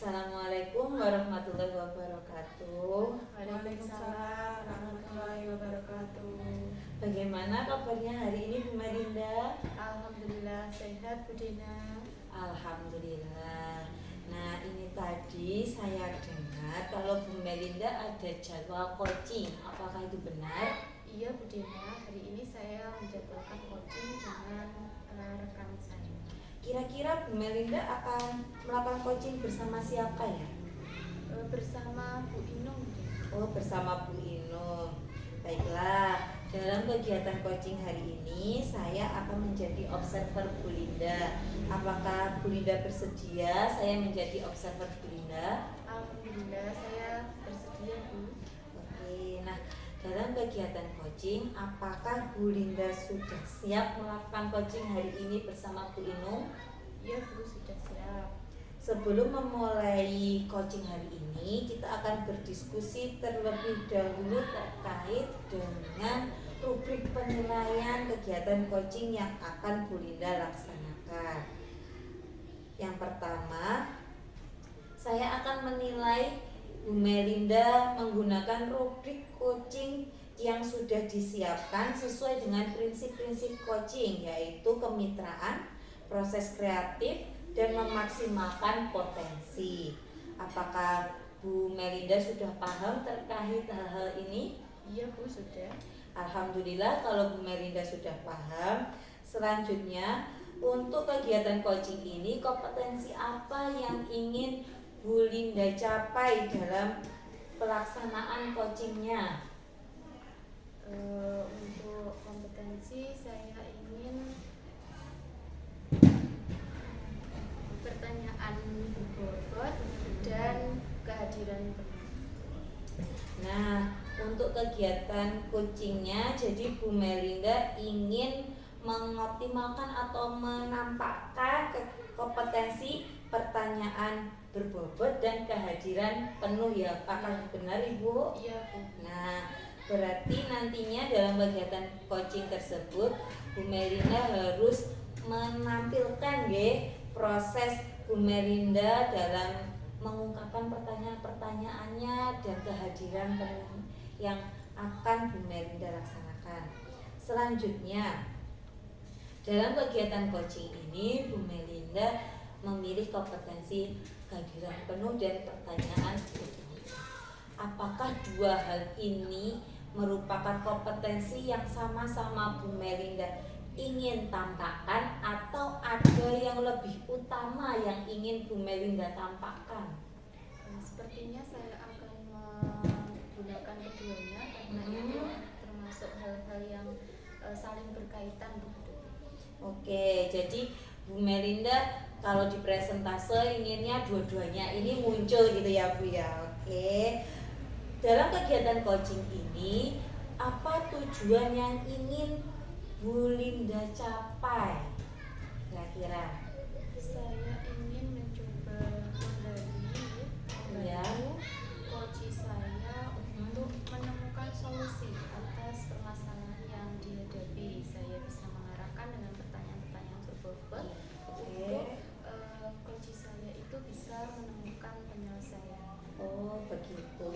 Assalamualaikum warahmatullahi wabarakatuh. Waalaikumsalam warahmatullahi wabarakatuh. Bagaimana kabarnya hari ini Bu Melinda? Alhamdulillah sehat Bu Dina. Alhamdulillah. Nah, ini tadi saya dengar kalau Bu Melinda ada jadwal coaching. Apakah itu benar? Iya Bu Dina, hari ini saya menjadwalkan coaching dengan rekan saya. Kira-kira Bu Melinda akan melakukan coaching bersama siapa ya? Bersama Bu Inung. Oh, bersama Bu Inung. Baiklah, dalam kegiatan coaching hari ini saya akan menjadi observer Bu Linda. Apakah Bu Linda bersedia saya menjadi observer Bu Linda? Alhamdulillah saya bersedia Bu. Oke, nah dalam kegiatan coaching, apakah Bu Linda sudah siap melakukan coaching hari ini bersama Bu Inung? Iya Bu, sudah siap. Sebelum memulai coaching hari ini, kita akan berdiskusi terlebih dahulu terkait dengan rubrik penilaian kegiatan coaching yang akan Bu Linda laksanakan. Yang pertama, saya akan menilai Bu Melinda menggunakan rubrik coaching yang sudah disiapkan sesuai dengan prinsip-prinsip coaching, yaitu kemitraan, proses kreatif, dan memaksimalkan potensi. Apakah Bu Melinda sudah paham terkait hal-hal ini? Iya Bu, sudah. Alhamdulillah kalau Bu Melinda sudah paham. Selanjutnya, untuk kegiatan coaching ini, kompetensi apa yang ingin Bu Linda capai dalam pelaksanaan coachingnya? Untuk kompetensi saya ingin pertanyaan berbobot dan kehadiran penuh. Nah, untuk kegiatan coachingnya, jadi Bu Melinda ingin mengoptimalkan atau menampakkan kompetensi pertanyaan berbobot dan kehadiran penuh ya. Apakah benar Ibu? Iya Bu. Nah, berarti nantinya dalam kegiatan coaching tersebut Bu Melinda harus menampilkan proses Bu Melinda dalam mengungkapkan pertanyaan-pertanyaannya dan kehadiran penuh yang akan Bu Melinda laksanakan. Selanjutnya, dalam kegiatan coaching ini Bu Melinda memilih kompetensi kehadiran penuh dan pertanyaan. Apakah dua hal ini merupakan kompetensi yang sama-sama Bu Melinda ingin tampakkan atau ada yang lebih utama yang ingin Bu Melinda tampakkan? Sepertinya saya akan menggunakan keduanya karena itu termasuk hal-hal yang saling berkaitan begitu. Oke, jadi Bu Melinda kalau di presentase inginnya dua-duanya ini muncul gitu ya Bu ya. Oke. Dalam kegiatan coaching ini, apa tujuan yang ingin Bu Linda capai? Kira-kira? Saya ingin mencoba membantu coach saya untuk menemukan solusi atas permasalahan yang dihadapi. Saya bisa mengarahkan dengan pertanyaan-pertanyaan berbobot untuk coach saya itu bisa menemukan penyelesaian. Oh begitu,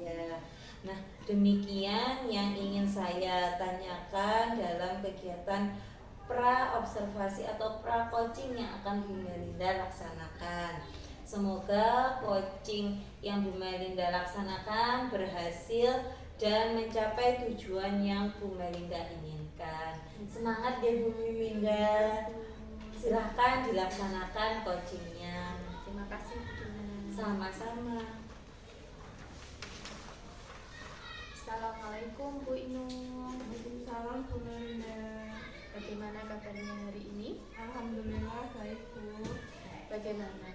ya. Nah demikian yang ingin saya tanyakan dalam kegiatan pra observasi atau pra coaching yang akan Bu Melinda laksanakan. Semoga coaching yang Bu Melinda laksanakan berhasil dan mencapai tujuan yang Bu Melinda inginkan. Semangat ya Bu Melinda. Silahkan dilaksanakan coachingnya. Terima kasih Bu. Sama-sama. Assalamualaikum Bu Inung. Waalaikumsalam Bu Melinda. Bagaimana kabarnya hari ini? Alhamdulillah baik Bu. Bagaimana?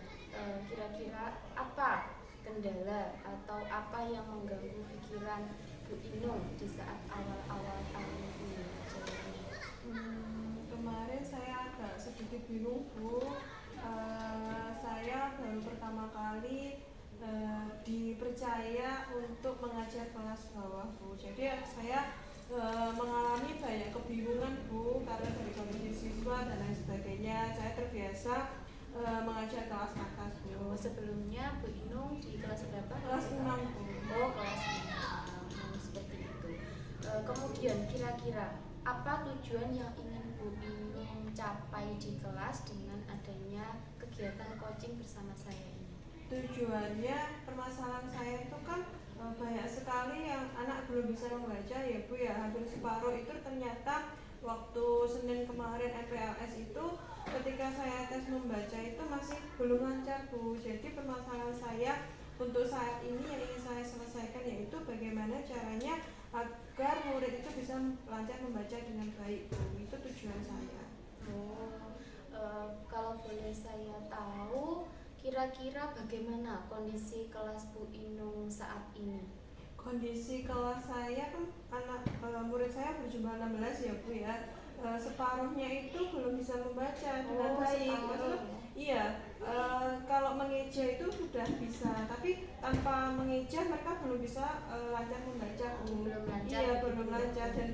Kira-kira apa kendala atau apa yang mengganggu pikiran Bu Inung di saat awal-awal tahun ini? Kemarin saya agak sedikit bingung Bu. Saya baru pertama kali dipercaya untuk mengajar kelas bawah Bu. Jadi saya mengalami banyak kebingungan Bu karena dari kondisi siswa dan lain sebagainya. Saya terbiasa mengajar kelas atas Bu. Oh, sebelumnya Bu Inung di kelas berapa? Kelas 6 Bu. Oh, kelas 6. Seperti itu. Kemudian kira-kira apa tujuan yang ingin Bu Inung capai di kelas dengan adanya kegiatan coaching bersama saya ini? Tujuannya, permasalahan saya itu kan banyak sekali yang anak belum bisa membaca ya Bu ya, hampir separuh itu ternyata waktu Senin kemarin MPLS itu ketika saya tes membaca itu masih belum lancar Bu. Jadi permasalahan saya untuk saat ini yang ingin saya selesaikan yaitu bagaimana caranya agar murid itu bisa lancar membaca dengan baik Bu. Itu tujuan saya. Oh, kalau boleh saya tahu, kira-kira bagaimana kondisi kelas Bu Inung saat ini? Kondisi kelas saya kan anak murid saya berjumlah 16 ya Bu ya. Separuhnya itu belum bisa membaca dengan baik. Maksudnya, iya, kalau mengeja itu sudah bisa, tapi tanpa mengeja mereka belum bisa lancar membaca Bu. Belum lancar. Iya, belum lancar dan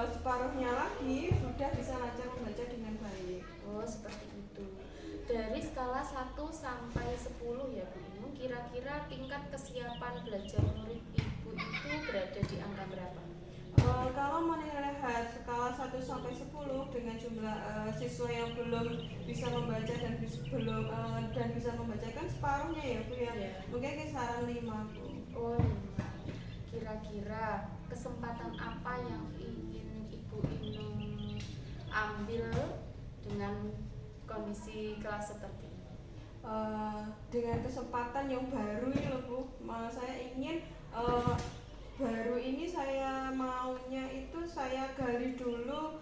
separuhnya lagi sudah bisa lancar membaca dengan baik. Oh, seperti itu. Dari skala 1 sampai 10 ya Bu Inung, kira-kira tingkat kesiapan belajar murid Ibu itu berada di angka berapa? Kalau melihat skala 1 sampai 10 dengan jumlah siswa yang belum bisa membaca dan bisa membacakan separuhnya ya Bu ya. Iya. Mungkin kisaran 5 Bu. Oh, 5. Kira-kira kesempatan apa yang ingin Ibu Inung ambil dengan kondisi kelas seperti ini? Dengan kesempatan yang baru ini loh Bu, saya ingin baru ini saya maunya itu saya gali dulu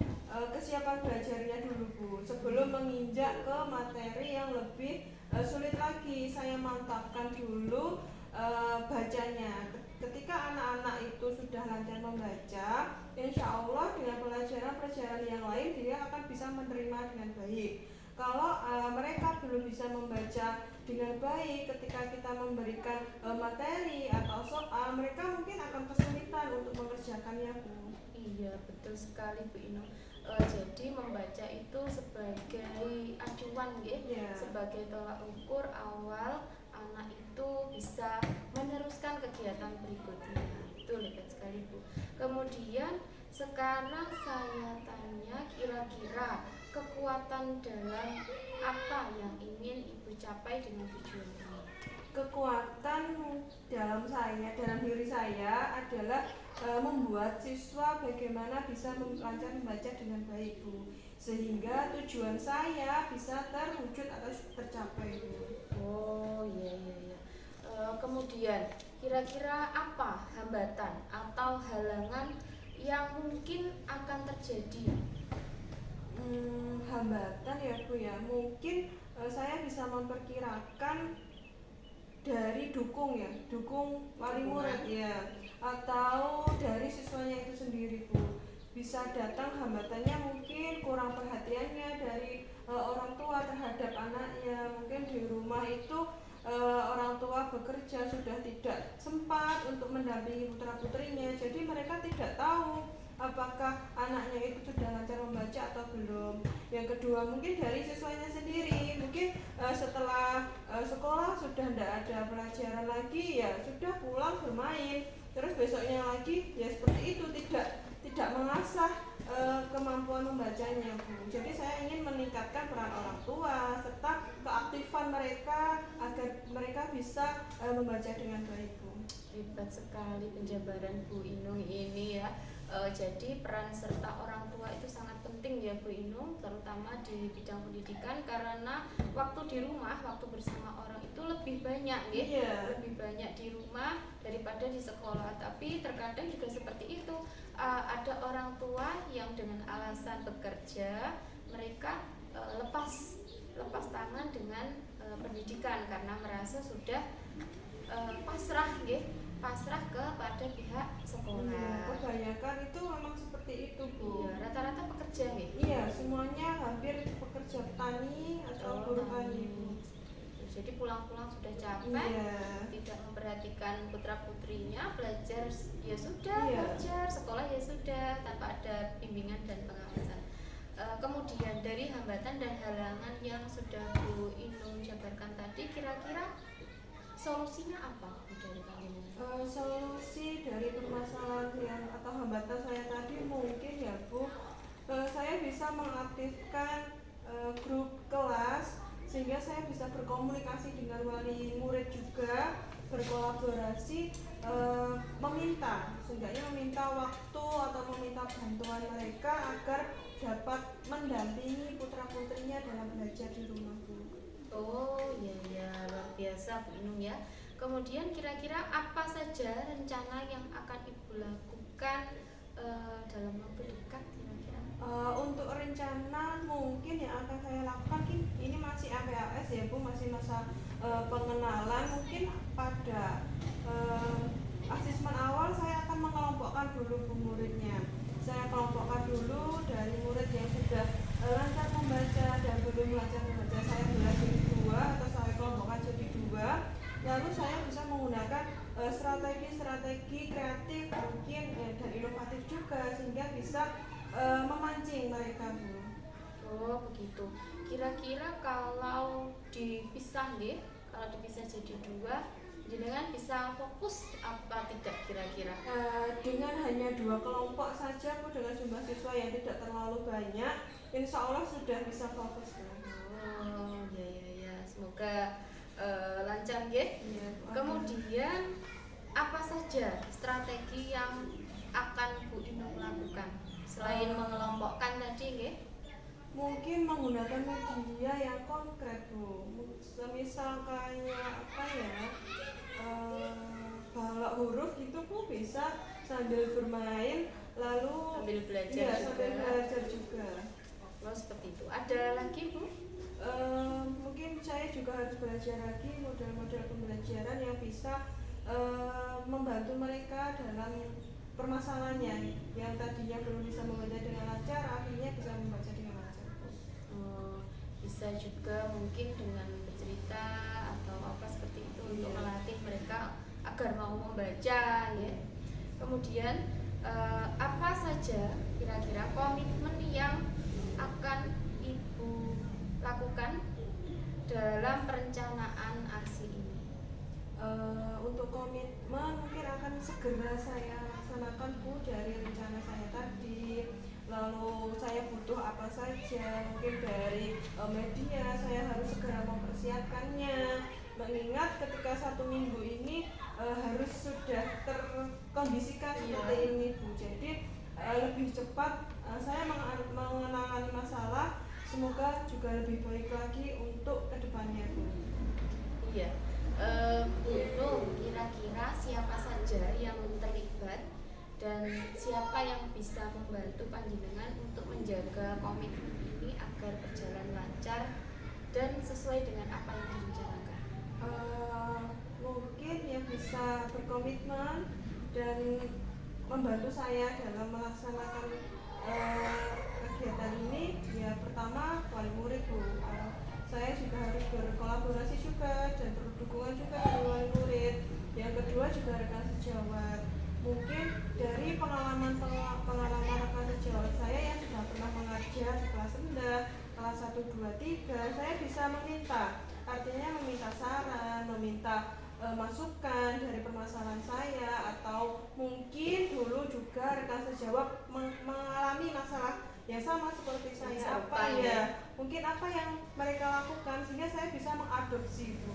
kesiapan belajarnya dulu Bu, sebelum menginjak ke materi yang lebih sulit lagi. Saya mantapkan dulu bacanya. Ketika anak-anak itu sudah lancar membaca, insya Allah dengan pelajaran-pelajaran yang lain dia akan bisa menerima dengan baik. Kalau mereka belum bisa membaca dengan baik, ketika kita memberikan materi atau soal, mereka mungkin akan kesulitan untuk mengerjakannya Bu. Iya, betul sekali Bu Inung. Jadi membaca itu sebagai acuan ya, Yeah. sebagai tolak ukur awal anak itu bisa meneruskan kegiatan berikutnya. Betul, hebat sekali Bu. Kemudian sekarang saya tanya, kira-kira kekuatan dalam apa yang ingin Ibu capai dengan tujuan ini? Kekuatan dalam diri saya adalah membuat siswa bagaimana bisa lancar membaca dengan baik Bu, sehingga tujuan saya bisa terwujud atau tercapai Bu. Oh iya. Kemudian kira-kira apa hambatan atau halangan yang mungkin akan terjadi? Hambatan ya Bu ya, mungkin saya bisa memperkirakan dari dukung wali murid ya, atau dari siswanya itu sendiri Bu. Bisa datang hambatannya mungkin kurang perhatiannya dari orang tua terhadap anaknya. Mungkin di rumah itu orang tua bekerja sudah tidak sempat untuk mendampingi putra-putrinya, jadi mereka tidak tahu apakah anaknya itu sudah lancar membaca atau belum. Yang kedua mungkin dari siswanya sendiri, mungkin setelah sekolah sudah tidak ada pelajaran lagi, ya sudah pulang bermain, terus besoknya lagi ya seperti itu, tidak mengasah kemampuan membacanya Bu. Jadi saya ingin meningkatkan peran orang tua serta keaktifan mereka agar mereka bisa membaca dengan baik Bu. Hebat sekali penjabaran Bu Inung ini ya. Jadi peran serta orang tua itu sangat penting ya Bu Inung, terutama di bidang pendidikan, karena waktu di rumah, waktu bersama orang itu lebih banyak ya. Iya. Lebih banyak di rumah daripada di sekolah. Tapi terkadang juga seperti itu, ada orang tua yang dengan alasan bekerja mereka lepas tangan dengan pendidikan karena merasa sudah pasrah kepada pihak sekolah. Iya, kebanyakan itu memang seperti itu Bu. Iya, rata-rata pekerja ya. Iya, semuanya hampir pekerja petani atau buruh tani Bu. Jadi pulang-pulang sudah capek, Iya. tidak memperhatikan putra-putrinya, belajar ya sudah, Iya. belajar, sekolah ya sudah, tanpa ada bimbingan dan pengawasan. Kemudian dari hambatan dan halangan yang sudah Bu Inung jabarkan tadi, kira-kira solusinya apa Bu dari panjenengan? Solusi dari permasalahan yang atau hambatan saya tadi mungkin ya Bu, saya bisa mengaktifkan grup kelas sehingga saya bisa berkomunikasi dengan wali murid juga, berkolaborasi, meminta waktu atau meminta bantuan mereka agar dapat mendampingi putra putrinya dalam belajar di rumah Bu. Oh iya ya, luar biasa Bu Inung ya. Kemudian kira-kira apa saja rencana yang akan Ibu lakukan dalam waktu dekat kira-kira? Untuk rencana mungkin yang akan saya lakukan ini masih MPLS ya Bu, masih masa pengenalan. Mungkin pada asesmen awal saya akan mengelompokkan dulu Bu muridnya. Saya kelompokkan dulu dari murid yang sudah lancar membaca dan belum lancar membaca, saya belah jadi dua atau saya kelompokkan jadi dua. Lalu saya bisa menggunakan strategi-strategi kreatif mungkin dan inovatif juga sehingga bisa memancing mereka Bu. Oh begitu. Kira-kira kalau dipisah nih, kalau dipisah jadi dua, jenengan bisa fokus apa tidak kira-kira? Dengan hanya dua kelompok saja Bu, dengan jumlah siswa yang tidak terlalu banyak, insya Allah sudah bisa fokus Bu. Oh ya, semoga lancar ya. Iya, Bu. Kemudian apa saja strategi yang akan Bu Inung lakukan selain mengelompokkan tadi nggih? Mungkin menggunakan media yang konkret Bu, semisal kayak apa ya, balok huruf gitu Bu, bisa sambil bermain lalu Sambil belajar iya, juga. sambil belajar juga. Oh seperti itu. Ada lagi Bu? Mungkin saya juga harus belajar lagi model-model pembelajaran yang bisa membantu mereka dalam permasalahannya yang tadinya belum bisa membaca dengan lancar, akhirnya bisa membaca dengan lancar. Bisa juga mungkin dengan bercerita atau apa seperti itu untuk Iya. melatih mereka agar mau membaca ya. Kemudian apa saja kira-kira komitmen yang akan Ibu lakukan dalam perencanaan aksi ini? Untuk komitmen mungkin akan segera saya laksanakan Bu dari rencana saya tadi. Lalu saya butuh apa saja, mungkin dari media saya harus segera mempersiapkannya. Mengingat ketika 1 minggu ini harus sudah terkondisikan seperti ini Bu. Jadi lebih cepat saya mengenangani masalah. Semoga juga lebih baik lagi untuk kedepannya Bu. Iya. Bu Inung, kira-kira siapa saja yang terlibat dan siapa yang bisa membantu panjenengan untuk menjaga komitmen ini agar berjalan lancar dan sesuai dengan apa yang direncanakan? Mungkin yang bisa berkomitmen dan membantu saya dalam melaksanakan kegiatan ini ya pertama wali murid Bu. Saya juga harus berkolaborasi juga dan berdukungan juga dari wali murid. Yang kedua juga rekan sejawat. Mungkin dari pengalaman rekan sejawat saya yang sudah pernah mengajar di kelas rendah, kelas 1, 2, 3, saya bisa meminta, artinya meminta saran, meminta masukan dari permasalahan saya, atau mungkin dulu juga rekan sejawat mengalami masalah yang sama seperti saya, apa ya mungkin apa yang mereka lakukan sehingga saya bisa mengadopsi itu.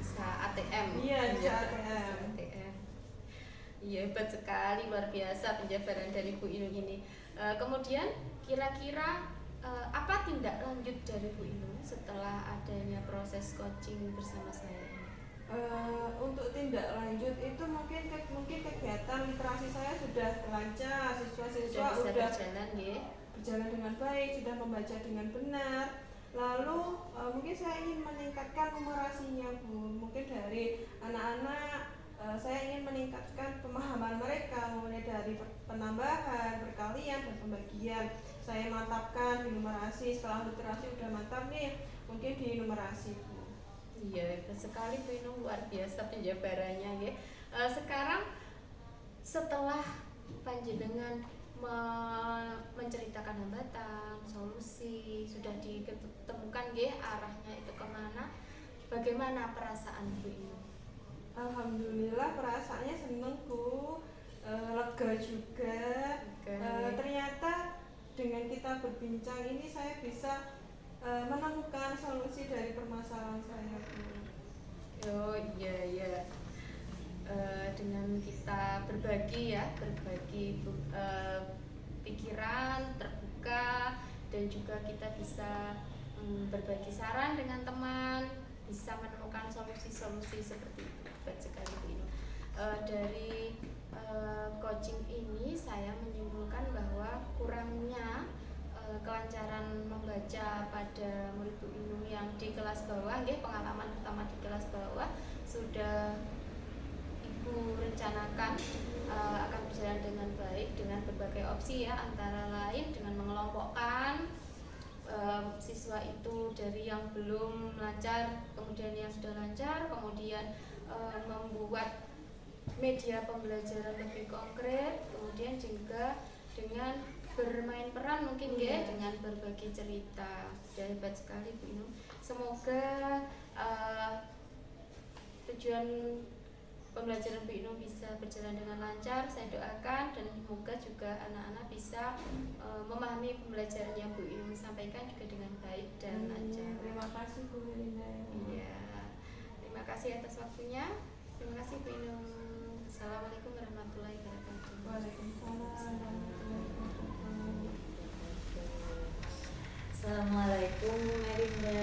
Bisa ATM. Iya, bisa Ya, ATM. Iya, hebat sekali, luar biasa penjabaran dari Bu Inung ini. Kemudian kira-kira apa tindak lanjut dari Bu Inung setelah adanya proses coaching bersama saya? Untuk tindak lanjut itu mungkin kegiatan literasi saya sudah lancar, siswa-siswa Sudah bisa sudah berjalan ya? berjalan dengan baik, sudah membaca dengan benar. Lalu mungkin saya ingin meningkatkan numerasinya Bu. Mungkin dari anak-anak saya ingin meningkatkan pemahaman mereka mulai dari penambahan, perkalian, dan pembagian. Saya mantapkan di numerasi. Setelah literasi udah mantap nih, mungkin di numerasi Bu. Iya, hebat sekali Bu Inung, luar biasa penjabarannya ya. Sekarang setelah panjenengan menceritakan hambatan, solusi, sudah ditemukan nggih arahnya itu kemana. Bagaimana perasaan Bu ini? Alhamdulillah perasaannya seneng Bu, lega juga. Ternyata dengan kita berbincang ini saya bisa menemukan solusi dari permasalahan saya Bu. Oh iya. Dengan kita berbagi pikiran terbuka, dan juga kita bisa berbagi saran dengan teman, bisa menemukan solusi-solusi seperti itu. Baik sekali Bu Inu. Dari coaching ini saya menyimpulkan bahwa kurangnya kelancaran membaca pada murid Bu Inu yang di kelas bawah, pengalaman pertama di kelas bawah sudah Ibu rencanakan akan berjalan dengan baik dengan berbagai opsi ya, antara lain dengan mengelompokkan siswa itu dari yang belum lancar, kemudian yang sudah lancar, kemudian membuat media pembelajaran lebih konkret, kemudian juga dengan bermain peran mungkin dengan berbagi cerita. Sudah hebat sekali Bu Inu. Semoga tujuan pembelajaran Bu Inu bisa berjalan dengan lancar, saya doakan, dan semoga juga anak-anak bisa memahami pembelajaran yang Bu Inu sampaikan juga dengan baik dan lancar. Terima kasih Bu Melinda. Iya, terima kasih atas waktunya. Terima kasih Bu Inu. Assalamualaikum warahmatullahi wabarakatuh. Waalaikumsalam warahmatullahi wabarakatuh. Assalamualaikum Bu Melinda.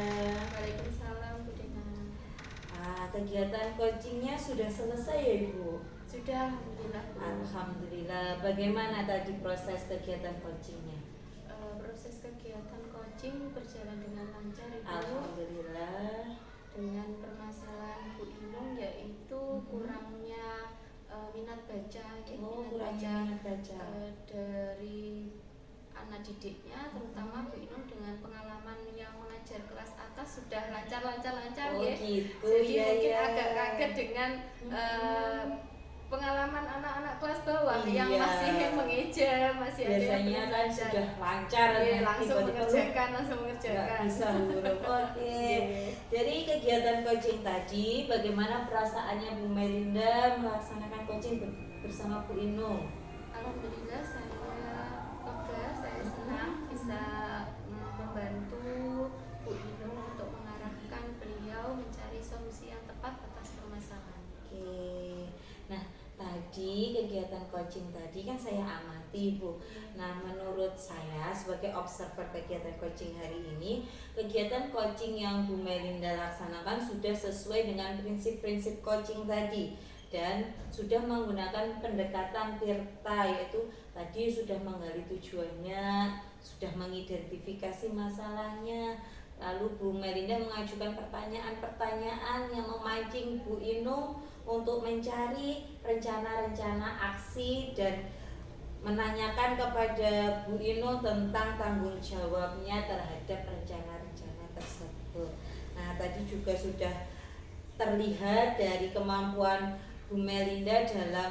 Waalaikumsalam Bu Dena. Kegiatan coachingnya sudah selesai ya Ibu? Sudah, alhamdulillah Bu. Alhamdulillah. Bagaimana tadi proses kegiatan coachingnya? Proses kegiatan coaching berjalan dengan lancar Ibu. Alhamdulillah. Dengan permasalahan Bu Inung yaitu kurangnya minat baca, Minat baca. Dari anak didiknya, terutama Bu Inung dengan pengalaman yang mengajar kelas atas sudah lancar ya. Gitu. Jadi ya, mungkin ya. agak kaget dengan pengalaman anak-anak kelas bawah yang Iya. masih mengeja, masih ada yang Biasanya belum kan belajar. sudah lancar Iya, kan, langsung tiba-tiba mengerjakan. nggak bisa huruf. Oke. Iya. Jadi kegiatan coaching tadi, bagaimana perasaannya Bu Melinda melaksanakan coaching bersama Bu Inung? Alhamdulillah saya lega, saya senang bisa membantu Bu Inung untuk mengarahkan beliau mencari solusi yang tepat atas permasalahan. Oke. Nah, tadi kegiatan coaching tadi kan saya amati Bu. Nah, menurut saya sebagai observer kegiatan coaching hari ini, kegiatan coaching yang Bu Melinda laksanakan sudah sesuai dengan prinsip-prinsip coaching tadi dan sudah menggunakan pendekatan Tirta, yaitu tadi sudah menggali tujuannya, sudah mengidentifikasi masalahnya. Lalu Bu Melinda mengajukan pertanyaan-pertanyaan yang memancing Bu Inung untuk mencari rencana-rencana aksi dan menanyakan kepada Bu Inung tentang tanggung jawabnya terhadap rencana-rencana tersebut. Nah, tadi juga sudah terlihat dari kemampuan Bu Melinda dalam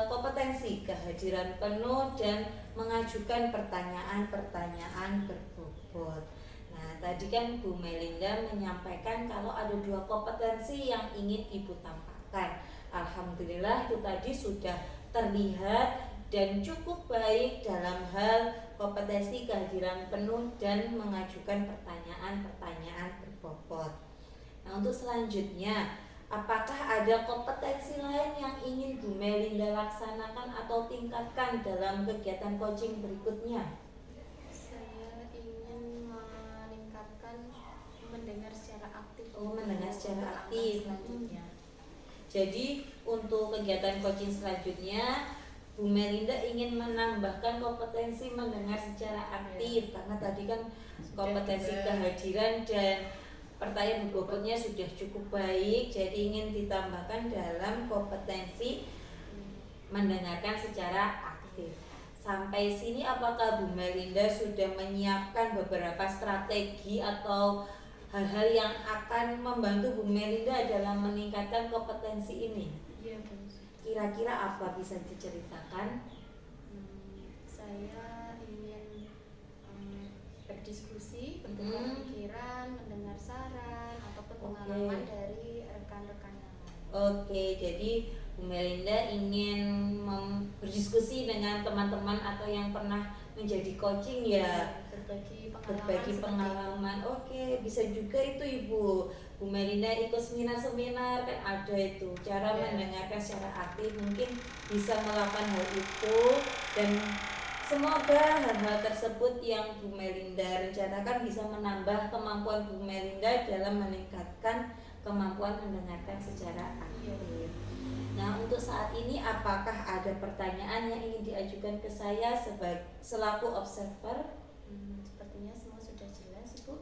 kompetensi kehadiran penuh dan mengajukan pertanyaan-pertanyaan berbobot. Nah, tadi kan Bu Melinda menyampaikan kalau ada 2 kompetensi yang ingin Ibu tampakkan. Alhamdulillah itu tadi sudah terlihat dan cukup baik dalam hal kompetensi kehadiran penuh dan mengajukan pertanyaan-pertanyaan berbobot. Nah, untuk selanjutnya, apakah ada kompetensi lain yang ingin Bu Melinda laksanakan atau tingkatkan dalam kegiatan coaching berikutnya? Saya ingin meningkatkan mendengar secara aktif. Mendengar secara untuk aktif. selanjutnya. Jadi untuk kegiatan coaching selanjutnya, Bu Melinda ingin menambahkan kompetensi mendengar secara aktif, karena tadi kan kompetensi kehadiran dan pertanyaan berbobotnya sudah cukup baik, jadi ingin ditambahkan dalam kompetensi mendengarkan secara aktif. Sampai sini apakah Bu Melinda sudah menyiapkan beberapa strategi atau hal-hal yang akan membantu Bu Melinda dalam meningkatkan kompetensi ini? Iya, Bu. Kira-kira apa bisa diceritakan? Saya saya ingin berdiskusi, bertukar pikiran, mendengar saran ataupun pengalaman dari rekan-rekan yang lain. Oke, jadi Bu Melinda ingin berdiskusi dengan teman-teman atau yang pernah menjadi coaching ya, Berbagi pengalaman. berbagi seperti pengalaman. Oke, bisa juga itu Ibu. Bu Melinda ikut seminar-seminar kan ada itu cara Ya. mendengarkan secara aktif, mungkin bisa melakukan hal itu dan semoga hal-hal tersebut yang Bu Melinda rencanakan bisa menambah kemampuan Bu Melinda dalam meningkatkan kemampuan mendengarkan secara aktif. Nah, untuk saat ini apakah ada pertanyaan yang ingin diajukan ke saya selaku observer? Sepertinya semua sudah jelas, Ibu.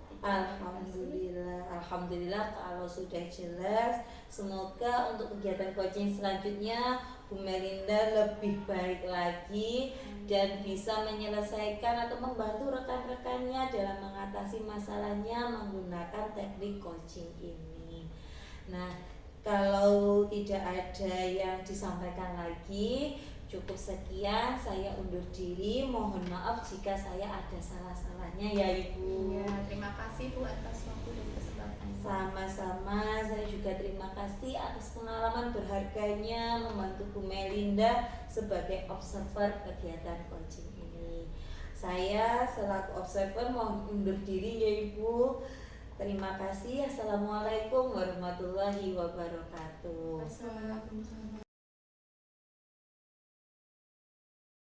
Alhamdulillah kalau sudah jelas. Semoga untuk kegiatan coaching selanjutnya Bu Melinda lebih baik lagi dan bisa menyelesaikan atau membantu rekan-rekannya dalam mengatasi masalahnya menggunakan teknik coaching ini. Nah, kalau tidak ada yang disampaikan lagi, cukup sekian, saya undur diri. Mohon maaf jika saya ada salah-salahnya ya Ibu. Iya, terima kasih Bu atas waktu dan kesempatannya. Sama-sama, saya juga terima kasih atas pengalaman berharganya membantu Bu Melinda sebagai observer kegiatan coaching ini. Saya selaku observer mohon undur diri ya Ibu. Terima kasih. Assalamualaikum warahmatullahi wabarakatuh. Wassalamualaikum.